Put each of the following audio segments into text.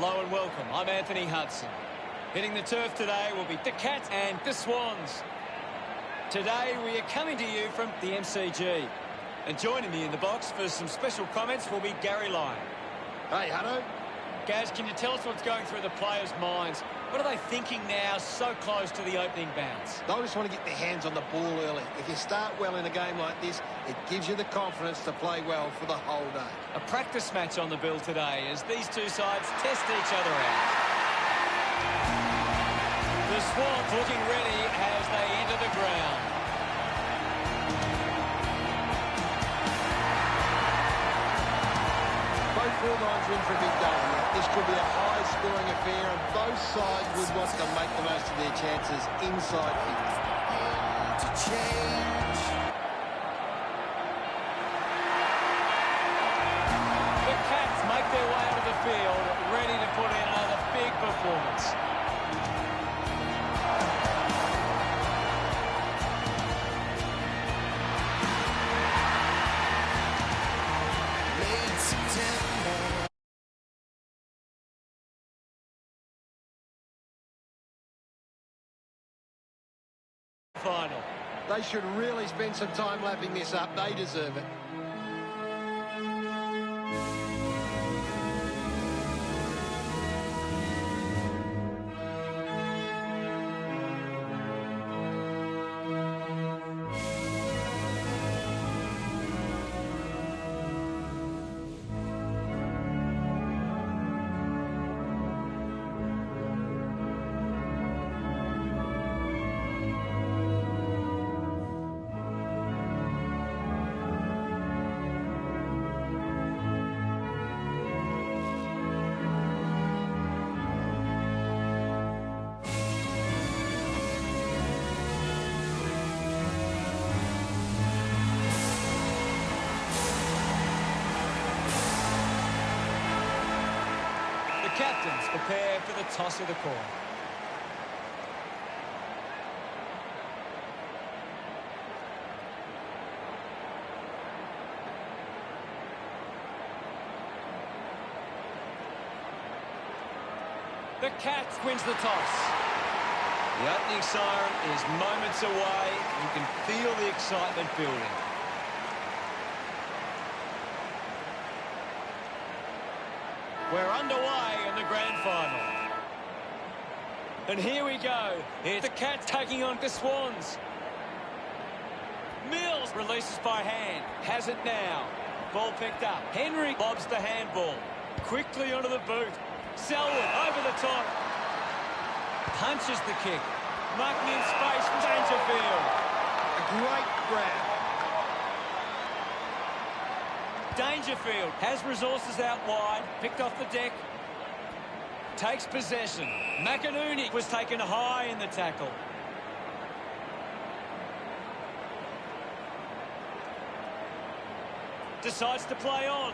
Hello and welcome. I'm Anthony Hudson. Hitting the turf today will be the Cats and the Swans. Today we are coming to you from the MCG. And joining me in the box for some special comments will be Gary Lyon. Hey, Hutto. Gaz, can you tell us what's going through the players' minds? What are they thinking now so close to the opening bounce? They just want to get their hands on the ball early. If you start well in a game like this, it gives you the confidence to play well for the whole day. A practice match on the bill today as these two sides test each other out. The Swans looking ready as they enter the ground. Both full lines are in for a big day. This could be a high-scoring affair, and both sides would want to make the most of their chances inside 50. To change. The Cats make their way out of the field, ready to put in another big performance. Final. They should really spend some time lapping this up. They deserve it. Captains prepare for the toss of the coin. The Cats wins the toss. The opening siren is moments away. You can feel the excitement building. We're underway in the grand final. And here we go. It's the Cats taking on the Swans. Mills releases by hand. Has it now. Ball picked up. Henry lobs the handball. Quickly onto the boot. Selwood over the top. Punches the kick. Marking in space from Dangerfield. A great grab. Dangerfield has resources out wide, picked off the deck, takes possession. McInerney was taken high in the tackle. Decides to play on.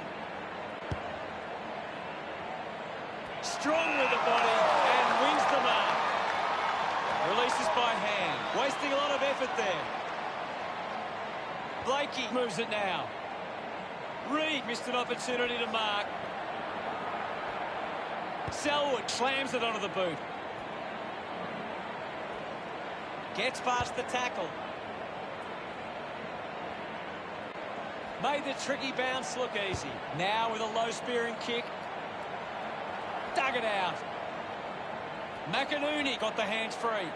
Strong with the body and wins the mark. Releases by hand, wasting a lot of effort there. Blakey moves it now. Reed missed an opportunity to mark. Selwood slams it onto the boot. Gets past the tackle. Made the tricky bounce look easy. Now with a low spearing kick. Dug it out. McInerney got the hands free.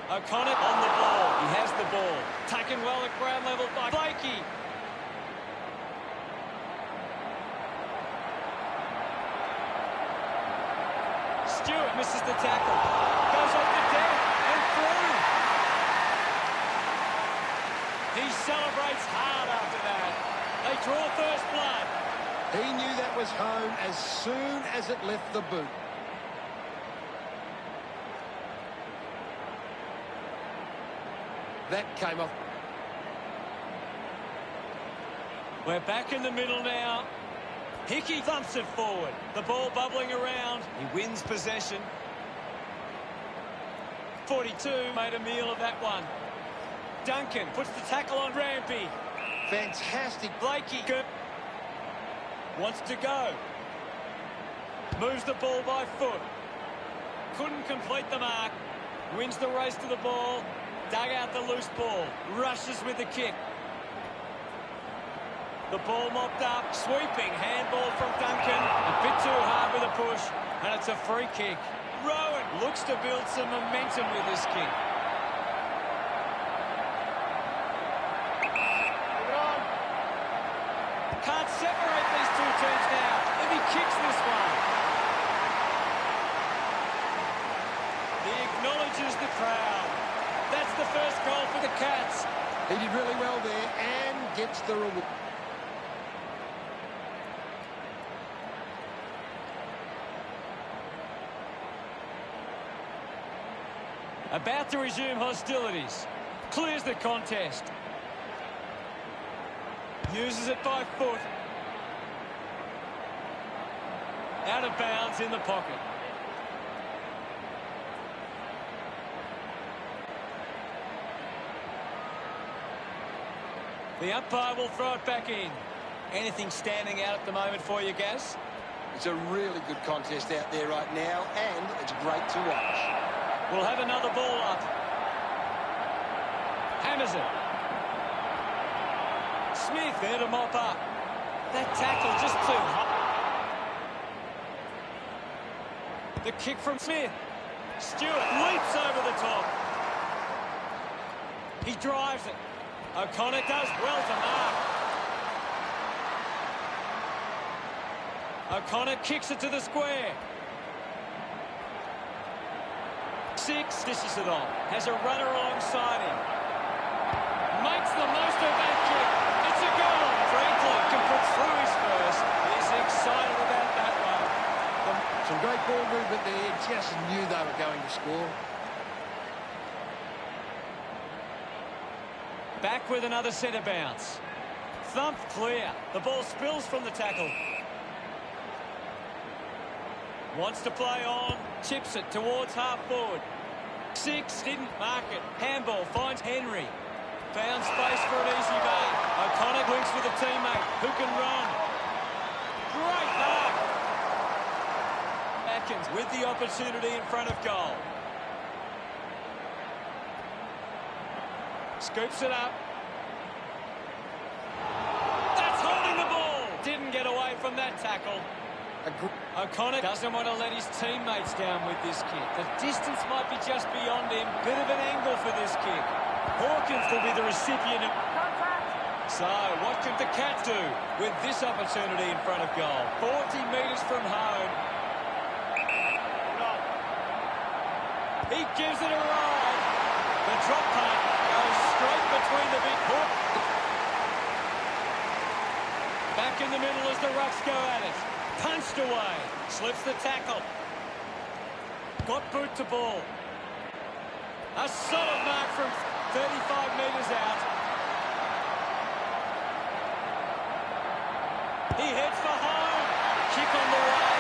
O'Connor on the ball. He has the ball. Taken well at ground level by Blakey. Stewart misses the tackle. Goes off the deck and through. He celebrates hard after that. They draw first blood. He knew that was home as soon as it left the boot. That came off. We're back in the middle now. Hickey thumps it forward. The ball bubbling around. He wins possession. 42 made a meal of that one. Duncan puts the tackle on Rampy. Fantastic. Blakey. Wants to go. Moves the ball by foot. Couldn't complete the mark. Wins the race to the ball. Dug out the loose ball. Rushes with the kick. The ball mopped up. Sweeping. Handball from Duncan. A bit too hard with a push. And it's a free kick. Rowan looks to build some momentum with this kick. Can't separate these two teams now if he kicks this one. He acknowledges the crowd. That's the first goal for the Cats. He did really well there and gets the reward. About to resume hostilities. Clears the contest. Uses it by foot. Out of bounds in the pocket. The umpire will throw it back in. Anything standing out at the moment for you, Gaz? It's a really good contest out there right now, and it's great to watch. We'll have another ball up. Hammers it. Smith there to mop up. That tackle just too high. The kick from Smith. Stewart leaps over the top. He drives it. O'Connor does well to mark. O'Connor kicks it to the square. 6 dishes it on. Has a runner alongside him. Makes the most of that kick. It's a goal. Franklin can put through his first. He's excited about that one. Some great ball movement there. Just knew they were going to score. Back with another centre bounce. Thumped clear. The ball spills from the tackle. Wants to play on. Chips it towards half forward. 6 didn't mark it. Handball finds Henry. Found space for an easy mark. O'Connor links with a teammate who can run. Great mark. Atkins with the opportunity in front of goal. Scoops it up. That's holding the ball. Didn't get away from that tackle. O'Connor doesn't want to let his teammates down with this kick. The distance might be just beyond him. Bit of an angle for this kick. Hawkins will be the recipient of... So, what could the Cats do with this opportunity in front of goal? 40 metres from home. He gives it a ride. The drop punt goes straight between the big hook. Back in the middle as the Rucks go at it. Punched away. Slips the tackle. Got boot to ball. A solid mark from 35 metres out. He heads for home. Kick on the way.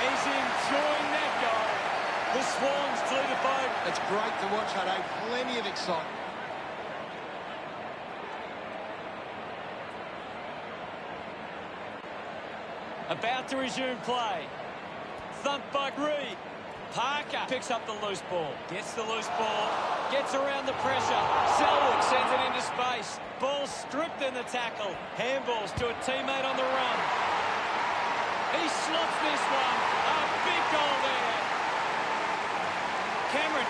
He's enjoying that goal. The Swans flew the boat. It's great to watch, Hutto. Plenty of excitement. About to resume play. Thumped by Reed. Parker picks up the loose ball. Gets the loose ball. Gets around the pressure. Selwood sends it into space. Ball stripped in the tackle. Handballs to a teammate on the run. He slots this one. A big goal there. Cameron.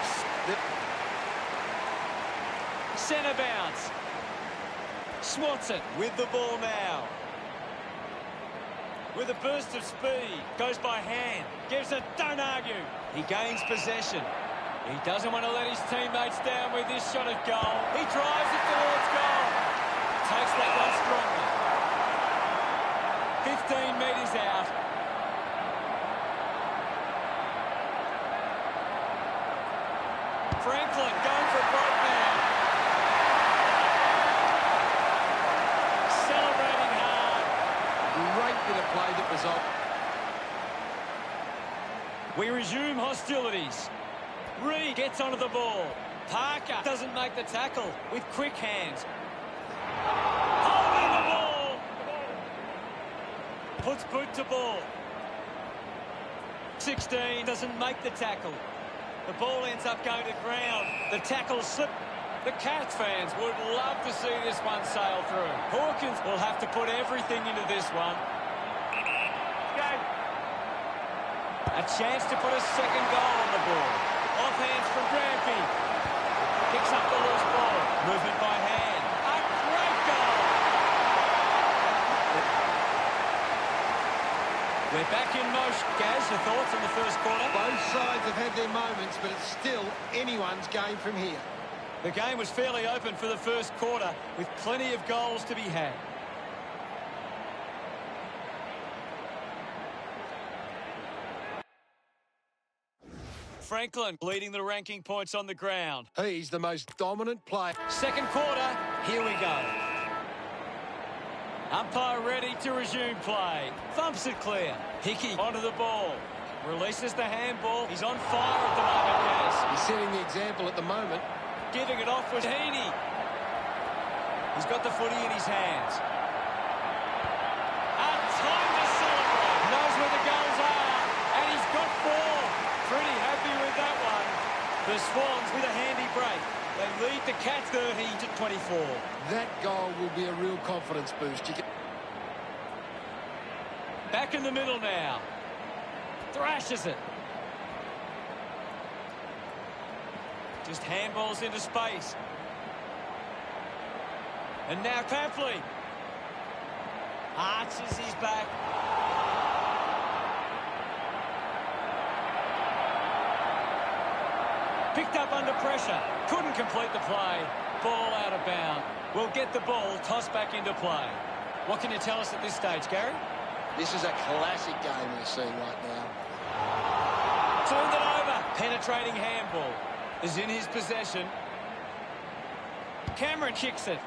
Centre bounce. Swats it with the ball now. With a burst of speed, goes by hand, gives it, don't argue. He gains possession. He doesn't want to let his teammates down with this shot at goal. He drives it towards goal. Takes that one strongly. 15 metres out. Franklin going for broke now. Celebrating hard. Great bit of play that was on. We resume hostilities. Reed gets onto the ball. Parker doesn't make the tackle with quick hands. Puts boot to ball. 16 doesn't make the tackle. The ball ends up going to ground. The tackle slip. The Cats fans would love to see this one sail through. Hawkins will have to put everything into this one. A chance to put a second goal on the board. Off hands from Grampy. Picks up the loose ball. Movement by hand. A great goal. We're back in motion. Gaz, your thoughts on the first quarter? Both sides have had their moments, but it's still anyone's game from here. The game was fairly open for the first quarter, with plenty of goals to be had. Franklin leading the ranking points on the ground. He's the most dominant player. Second quarter, here we go. Umpire ready to resume play. Thumps it clear. Hickey onto the ball. Releases the handball. He's on fire at the moment, Gaz. He's setting the example at the moment. Giving it off was Heaney. He's got the footy in his hands. A time to celebrate. Knows where the goals are. And he's got 4. Pretty happy with that one. The Swans with a handy break. They lead the Cats 30-24. That goal will be a real confidence boost. Back in the middle now. Thrashes it. Just handballs into space. And now Papley. Arches his back. Picked up under pressure. Couldn't complete the play. Ball out of bounds. Will get the ball tossed back into play. What can you tell us at this stage, Gary? This is a classic game we're seeing right now. Turned it over. Penetrating handball is in his possession. Cameron kicks it.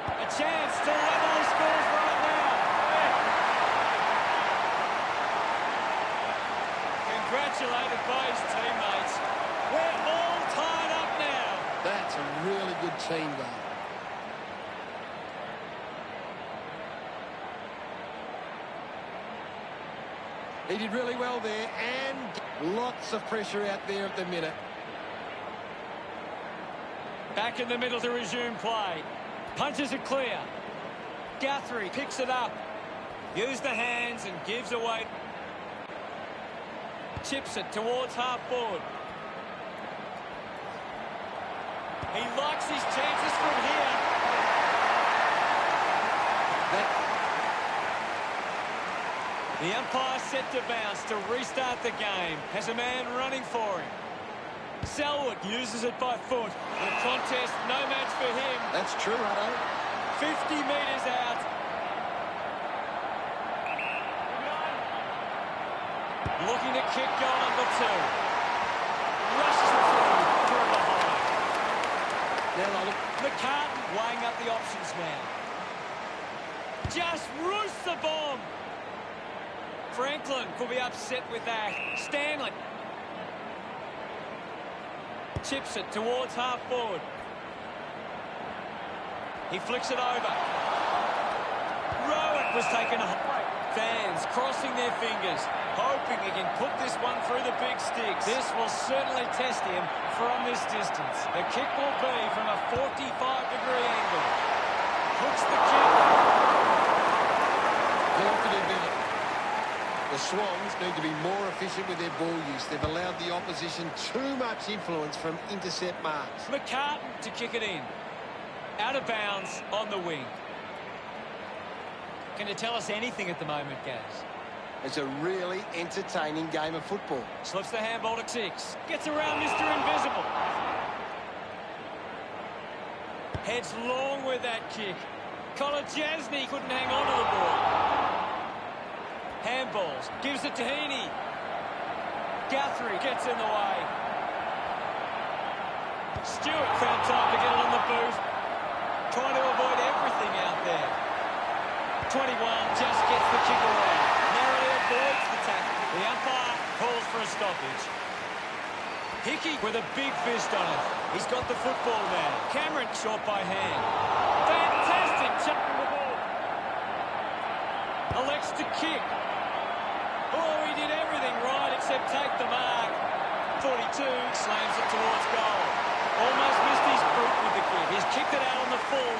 A chance to level the scores right now. Congratulated by his teammates. We're all tied up now. That's a really good team goal. He did really well there, and lots of pressure out there at the minute. Back in the middle to resume play. Punches it clear. Guthrie picks it up. Uses the hands and gives away. Chips it towards half forward. He likes his chances from here. The umpire set to bounce to restart the game. Has a man running for him. Selwood uses it by foot. The contest, no match for him. That's true, Hutto. 50 metres out. Looking to kick goal number 2. Rushes it through from behind. Now look. McCartan weighing up the options now. Just roosts the bomb. Franklin could be upset with that. Stanley chips it towards half forward. He flicks it over. Rowan was taken off. Fans crossing their fingers, hoping he can put this one through the big sticks. This will certainly test him from this distance. The kick will be from a 45-degree angle. Hooks the kick. The Swans need to be more efficient with their ball use. They've allowed the opposition too much influence from intercept marks. McCartan to kick it in. Out of bounds on the wing. Can you tell us anything at the moment, Gaz? It's a really entertaining game of football. Slips the handball to 6. Gets around Mr. Invisible. Heads long with that kick. Kolajasny couldn't hang on to the ball. Handballs. Gives it to Heaney. Guthrie gets in the way. Stewart found time to get it on the boot. Trying to avoid everything out there. 21 just gets the kick away. Narrowly avoids the tackle. The umpire calls for a stoppage. Hickey with a big fist on it. He's got the football now. Cameron short by hand. Fantastic chucking the ball. Elects to kick. Oh, he did everything right except take the mark. 42 slams it towards goal. Almost missed his boot with the kick. He's kicked it out on the full.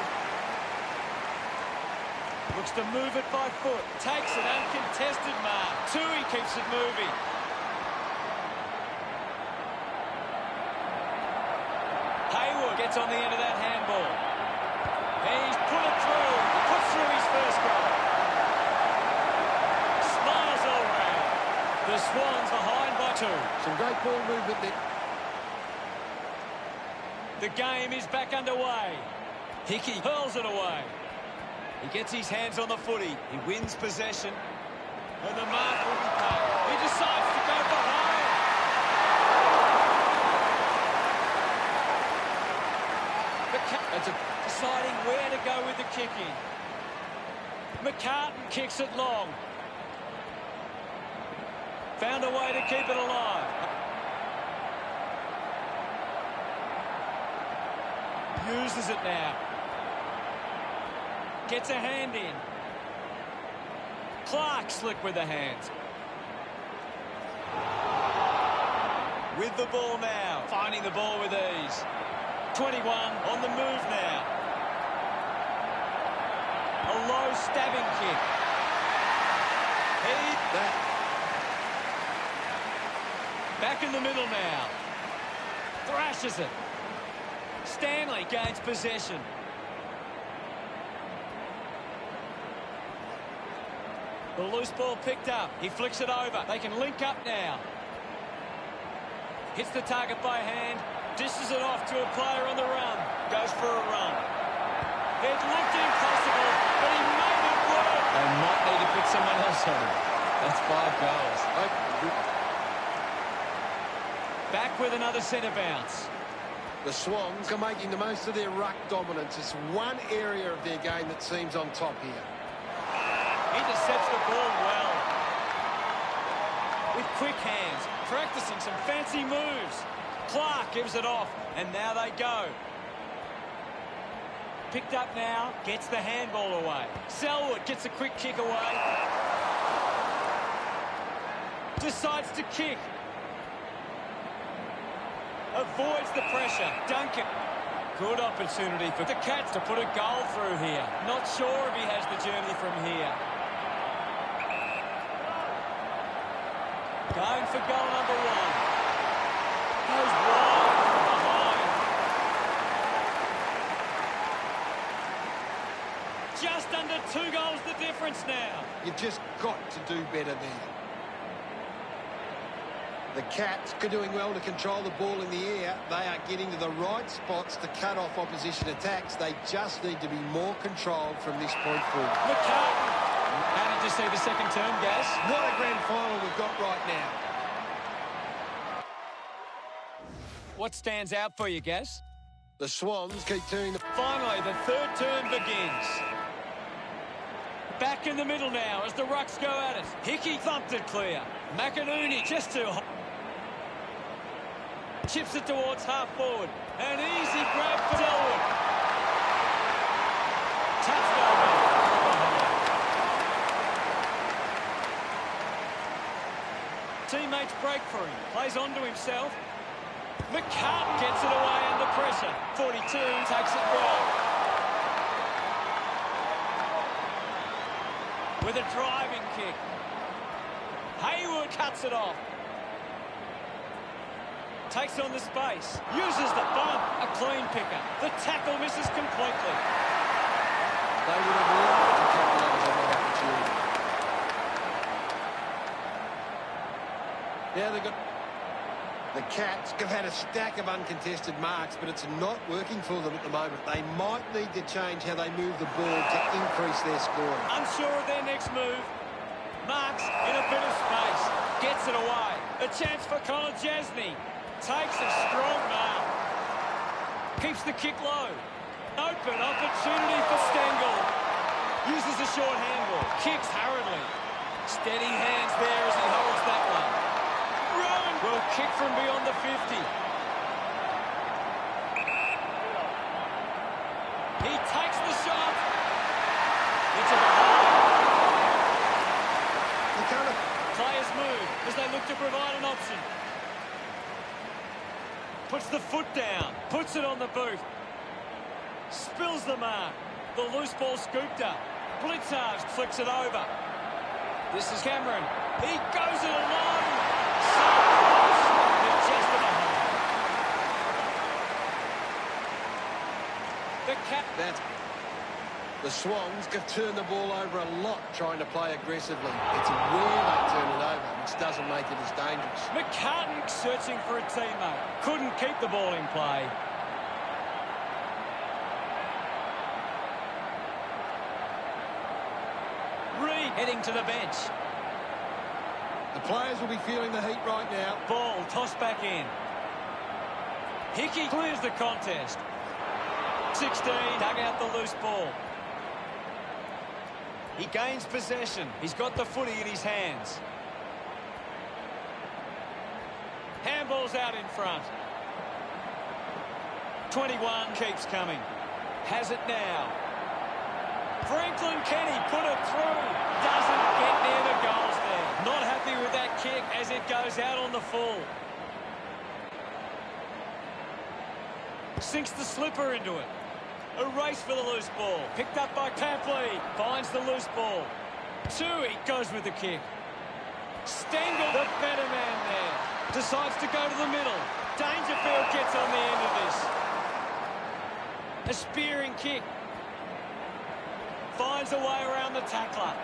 Looks to move it by foot. Takes an uncontested mark. Tui keeps it moving. Hayward gets on the end of that handball. He's put it through. He puts through his first goal. Smiles all round. The Swans behind by 2. Some great ball movement there. The game is back underway. Hickey hurls it away. He gets his hands on the footy. He wins possession. And the mark will be paid. He decides to go for home. Deciding where to go with the kicking. McCartan kicks it long. Found a way to keep it alive. Uses it now. Gets a hand in. Clark slick with the hands. With the ball now. Finding the ball with ease. 21 on the move now. A low stabbing kick. Back in the middle now. Thrashes it. Stanley gains possession. The loose ball picked up. He flicks it over. They can link up now. Hits the target by hand. Dishes it off to a player on the run. Goes for a run. It looked impossible, but he made it work. They might need to put someone else on him. That's 5 goals. Back with another centre bounce. The Swans are making the most of their ruck dominance. It's one area of their game that seems on top here. Intercepts the ball well. With quick hands, practicing some fancy moves. Clark gives it off, and now they go. Picked up now, gets the handball away. Selwood gets a quick kick away. Decides to kick. Avoids the pressure. Duncan. Good opportunity for the Cats to put a goal through here. Not sure if he has the journey from here. Going for goal number 1. Goes wide from behind. Just under 2 goals the difference now. You've just got to do better there. The Cats are doing well to control the ball in the air. They are getting to the right spots to cut off opposition attacks. They just need to be more controlled from this point forward. McCartan. How did you see the second term, Gaz? What a grand final we've got right now. What stands out for you, Gaz? The Swans keep turning the... Finally, the third term begins. Back in the middle now as the Rucks go at it. Hickey thumped it clear. McInerney just too high. Chips it towards half forward. An easy grab for Selwood. Touchdown. Teammates break for him. Plays on to himself. McCartan gets it away under pressure. 42 takes it well. With a driving kick. Hayward cuts it off. Takes on the space. Uses the bump. A clean picker. The tackle misses completely. They would have loved to capitalise on that opportunity. Now they've got... The Cats have had a stack of uncontested marks, but it's not working for them at the moment. They might need to change how they move the ball to increase their scoring. Unsure of their next move. Marks in a bit of space. Gets it away. A chance for Colin Jasny. Takes a strong mark. Keeps the kick low. Open opportunity for Stengel. Uses a short handball. Kicks hurriedly. Steady hands there as he holds that one. Rowan Well, kick from beyond the 50. He takes the shot. It's a behind. Players move as they look to provide an option. Puts the foot down. Puts it on the boot. Spills the mark. The loose ball scooped up. Blitzards flicks it over. This is Cameron. He goes it alone. So close. They're just behind. The cap. The Swans have turned the ball over a lot trying to play aggressively. It's where they turn it over, which doesn't make it as dangerous. McCartan searching for a teammate. Couldn't keep the ball in play. Reed heading to the bench. The players will be feeling the heat right now. Ball tossed back in. Hickey clears the contest. 16, dug out the loose ball. He gains possession. He's got the footy in his hands. Handball's out in front. 21 keeps coming. Has it now. Franklin Kenny put it through. Doesn't get near the goals there. Not happy with that kick as it goes out on the full. Sinks the slipper into it. A race for the loose ball. Picked up by Papley. Finds the loose ball. Tui goes with the kick. Stengel, the better man there. Decides to go to the middle. Dangerfield gets on the end of this. A spearing kick. Finds a way around the tackler.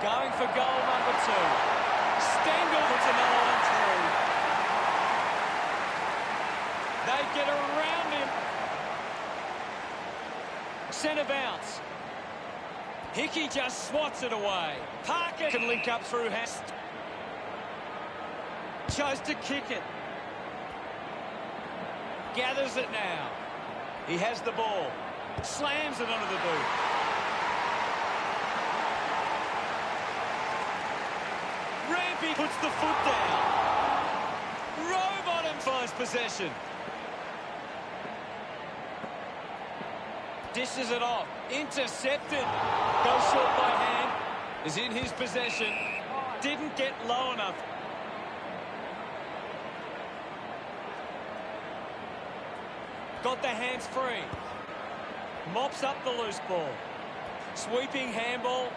Going for goal number 2. Stengel puts another one through. They get around him. Centre bounce. Hickey just swats it away. Parker can link up through Hast. Chose to kick it. Gathers it now. He has the ball. Slams it under the boot. Rampy puts the foot down. Rowbottom finds possession. Dishes it off. Intercepted. Goes short by hand. Is in his possession. Didn't get low enough. Got the hands free. Mops up the loose ball. Sweeping handball.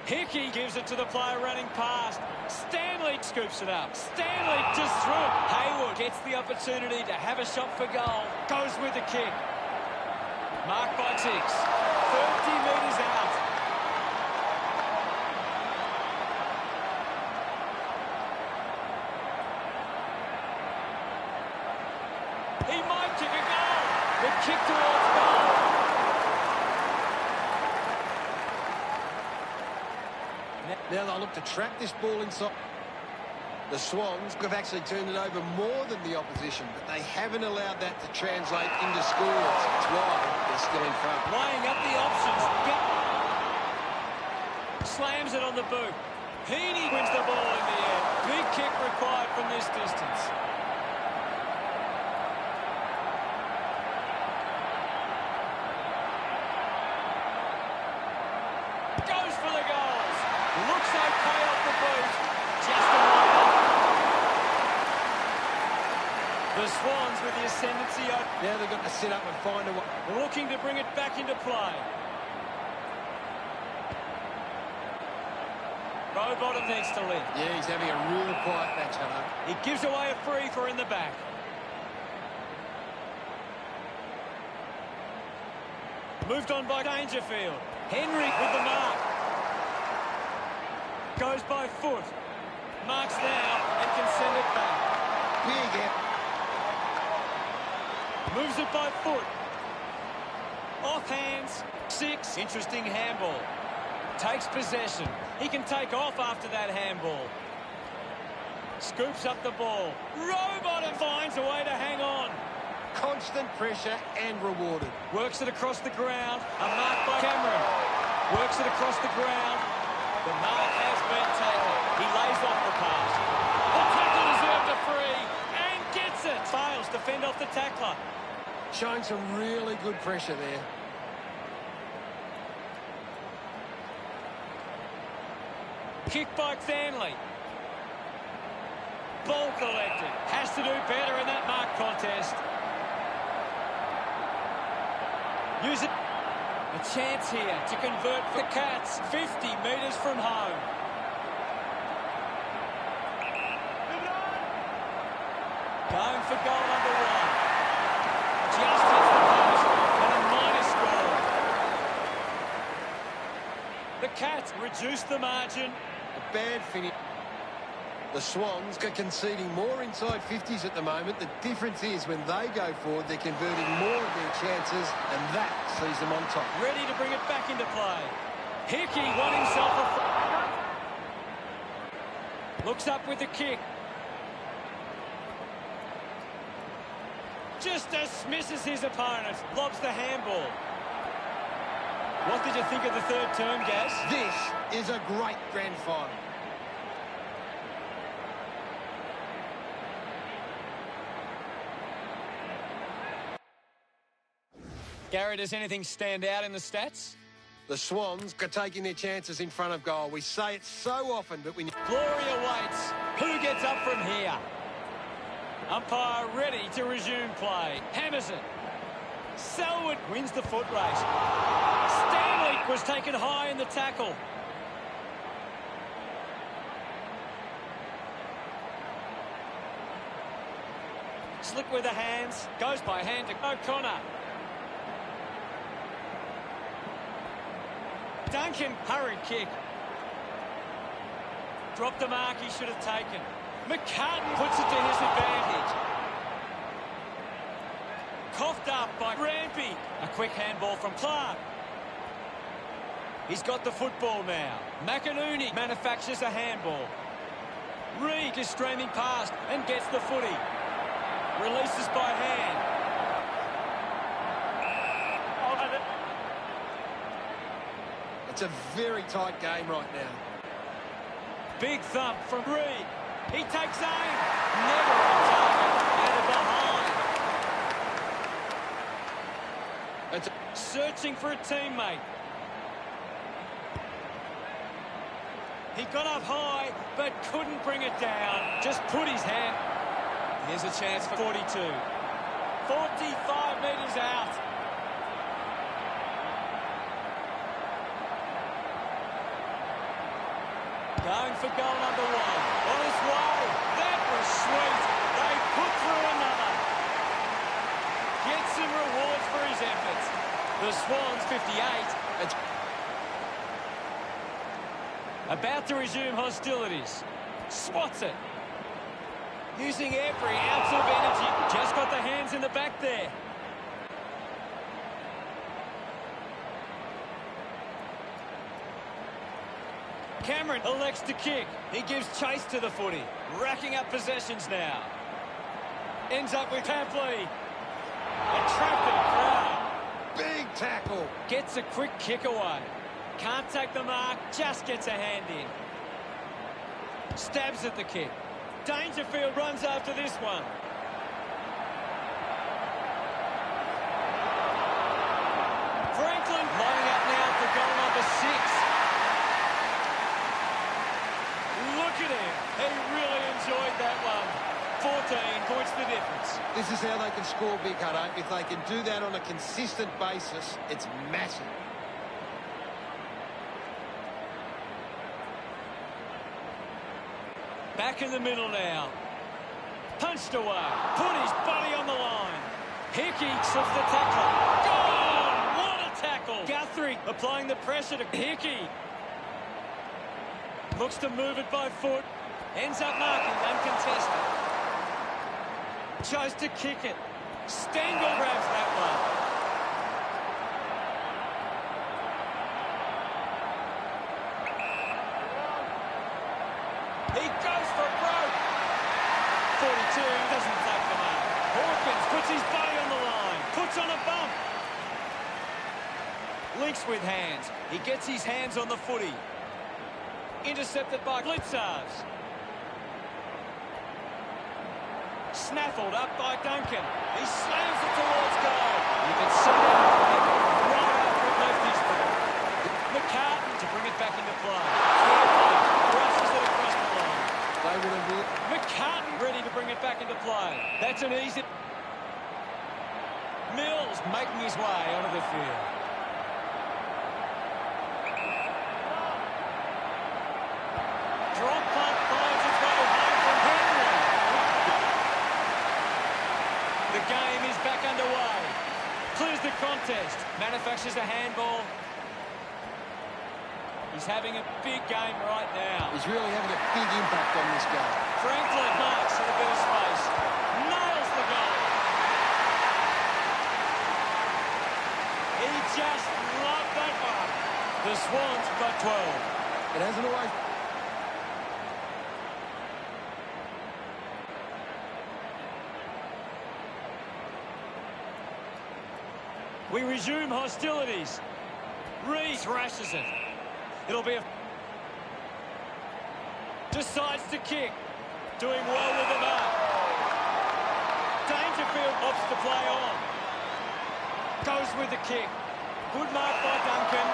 Hickey gives it to the player running past. Stanley scoops it up. Stanley just threw it. Hayward gets the opportunity to have a shot for goal. Goes with the kick. Marked by 6. 30 metres out. He might kick a goal. The kick towards goal. Now they'll look to trap this ball inside. The Swans have actually turned it over more than the opposition, but they haven't allowed that to translate into scores. That's why they're still in front. Weighing up the options. Slams it on the boot. Heaney wins the ball in the air. Big kick required from this distance. Goes for the goals. Looks okay off the boot. Just a line. The Swans with the ascendancy. Now they've got to sit up and find a way. Looking to bring it back into play. Rowbottom needs to lift. Yeah, he's having a real quiet match, Hunter. He gives away a free for in the back. Moved on by Dangerfield. Henry with the mark. Goes by foot. Marks now and can send it back. Big hit. Moves it by foot. Off hands. 6. Interesting handball. Takes possession. He can take off after that handball. Scoops up the ball. Rowbottom finds a way to hang on. Constant pressure and rewarded. Works it across the ground. A mark by Cameron. Works it across the ground. The mark has been taken. He lays off the pass. The tackle deserved a free and gets it. Fails to fend off the tackler. Showing some really good pressure there. Kick by Stanley. Ball collected. Has to do better in that mark contest. Use it. A chance here to convert for the Cats. 50 metres from home. Going for goal number one. Just hits the post and a minor score. The Cats reduce the margin. A bad finish. The Swans are conceding more inside 50s at the moment. The difference is when they go forward, they're converting more of their chances, and that sees them on top. Ready to bring it back into play. Hickey won himself a... Looks up with the kick. Just dismisses his opponent. Lobs the handball. What did you think of the third term, Gaz? This is a great grand final. Gary, does anything stand out in the stats? The Swans are taking their chances in front of goal. We say it so often, but we... Glory awaits. Who gets up from here? Umpire ready to resume play. Hammers it. Selwood wins the foot race. Stanley was taken high in the tackle. Slick with the hands. Goes by hand to O'Connor. Duncan, hurried kick. Dropped the mark he should have taken. McCartan puts it to his advantage. Coughed up by Rampy. A quick handball from Clark. He's got the football now. McInerney manufactures a handball. Reed is streaming past and gets the footy. Releases by hand. It's a very tight game right now. Big thump from Reed. He takes aim. Never on target. Out of behind. It's searching for a teammate. He got up high, but couldn't bring it down. Just put his hand. Here's a chance for 42. 45 metres out. Going for goal number one. On his way. That was sweet. They put through another. Gets some rewards for his efforts. The Swans 58. It's about to resume hostilities. Swats it. Using every ounce of energy. Just got the hands in the back there. Cameron elects to kick. He gives chase to the footy. Racking up possessions now. Ends up with Tapley. Attractive crowd. Big tackle. Gets a quick kick away. Can't take the mark. Just gets a hand in. Stabs at the kick. Dangerfield runs after this one. Franklin lining up now for goal number 6. Look at him. He really enjoyed that one. 14 points the difference. This is how they can score big, Hutto. If they can do that on a consistent basis, it's massive. Back in the middle now. Punched away. Put his body on the line. Hickey slips the tackle. Gone! What a tackle. Guthrie applying the pressure to Hickey. Looks to move it by foot. Ends up marking uncontested. Chose to kick it. Stengel grabs that one. He goes for broke. 42 doesn't take the mark. Hawkins puts his body on the line. Puts on a bump. Links with hands. He gets his hands on the footy. Intercepted by Blitzers. Snaffled up by Duncan. He slams it towards goal. You can see that right after it left his foot. McCartan to bring it back into play. Brushes it across the line. They would have... McCartan ready to bring it back into play. That's an easy... Mills making his way onto the field. Drop punt finds its way home from Henry. The game is back underway. Clears the contest. Manufactures a handball. He's having a big game right now. He's really having a big impact on this game. Franklin marks in a bit of space. Nails the goal. He just loved that one. The Swans got 12. It hasn't always... We resume hostilities. Reed thrashes it. It'll be a... Decides to kick. Doing well with the mark. Dangerfield opts to play on. Goes with the kick. Good mark by Duncan.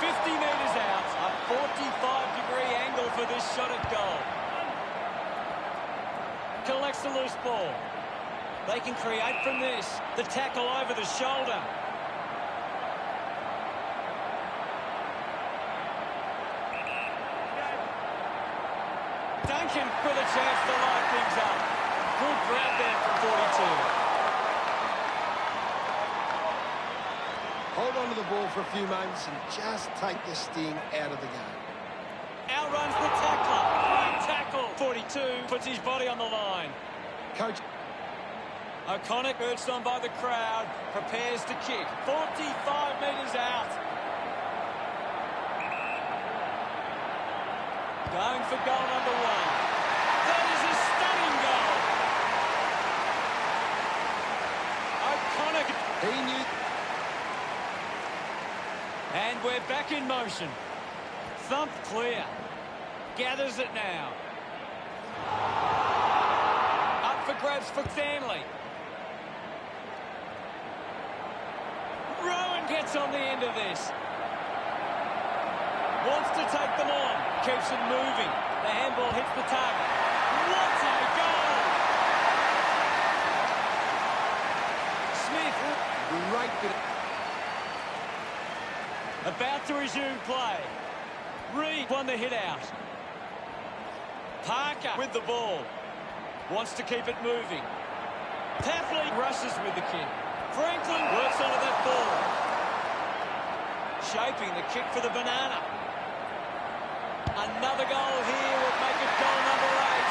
50 metres out. A 45-degree angle for this shot at goal. Collects the loose ball. They can create from this. The tackle over the shoulder. Duncan with a chance to light things up. Good grab there from 42. Hold on to the ball for a few moments and just take the sting out of the game. Outruns the tackler. Great tackle. 42 puts his body on the line. Coach... O'Connor, urged on by the crowd, prepares to kick. 45 metres out. Going for goal number one. That is a stunning goal. O'Connor. He knew... And we're back in motion. Thump clear. Gathers it now. Up for grabs for Stanley. Rowan gets on the end of this. Wants to take them on. Keeps it moving. The handball hits the target. What a goal! Smith. Great bit of... About to resume play. Reed won the hit out. Parker with the ball. Wants to keep it moving. Tapley rushes with the kick. Franklin works onto that ball. Shaping the kick for the banana. Another goal here would make it goal number 8.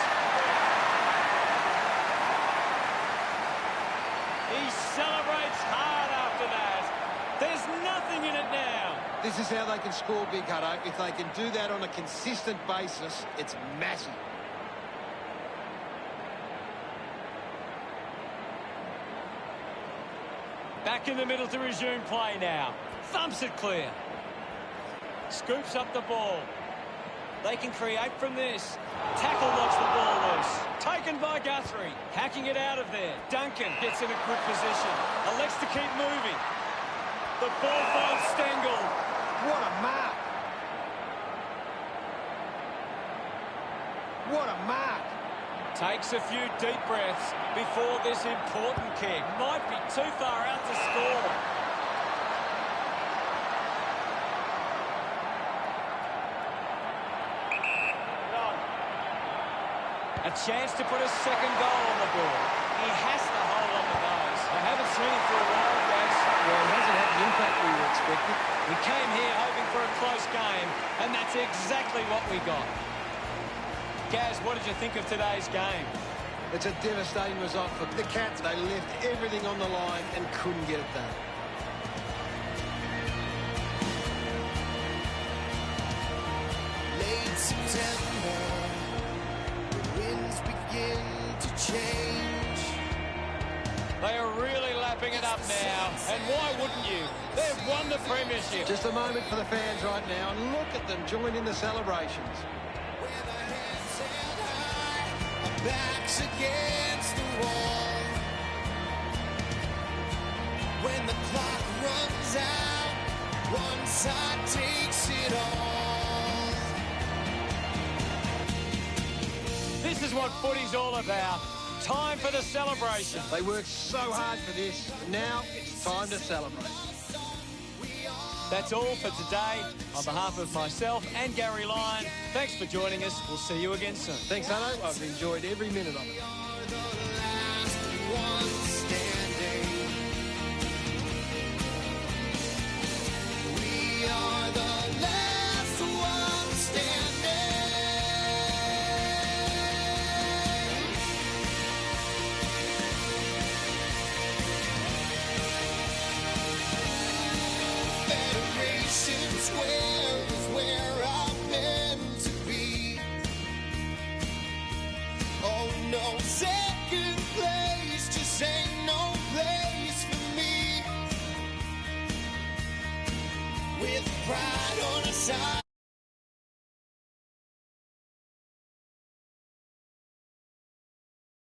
He celebrates hard after that. There's nothing in it now. This is how they can score, Big Hutto. If they can do that on a consistent basis, it's massive. Back in the middle to resume play now. Thumps it clear. Scoops up the ball. They can create from this. Tackle knocks the ball loose. Taken by Guthrie. Hacking it out of there. Duncan gets in a good position. Elects to keep moving. The ball finds Stengel. What a mark! What a mark! Takes a few deep breaths before this important kick. Might be too far out to score. A chance to put a second goal on the board. He has to hold on to those. I haven't seen him for a while, guys. Well, he hasn't had the impact we were expecting. We came here hoping for a close game, and that's exactly what we got. Gaz, what did you think of today's game? It's a devastating result for the Cats. They left everything on the line and couldn't get it done. Late September, the winds begin to change. They are really lapping revving it up now, and why wouldn't you? They've won the premiership. Just a moment for the fans right now, and look at them join in the celebrations. Backs against the wall. When the clock runs out, one side takes it all. This is what footy's all about. Time for the celebration. They worked so hard for this, and now it's time to celebrate. That's all for today. On behalf of myself and Gary Lyon, thanks for joining us. We'll see you again soon. Thanks, Hutto. I've enjoyed every minute of it. We are the last one standing. Federation Square is where I'm meant to be. Oh no, second place just ain't no place for me. With pride on our side.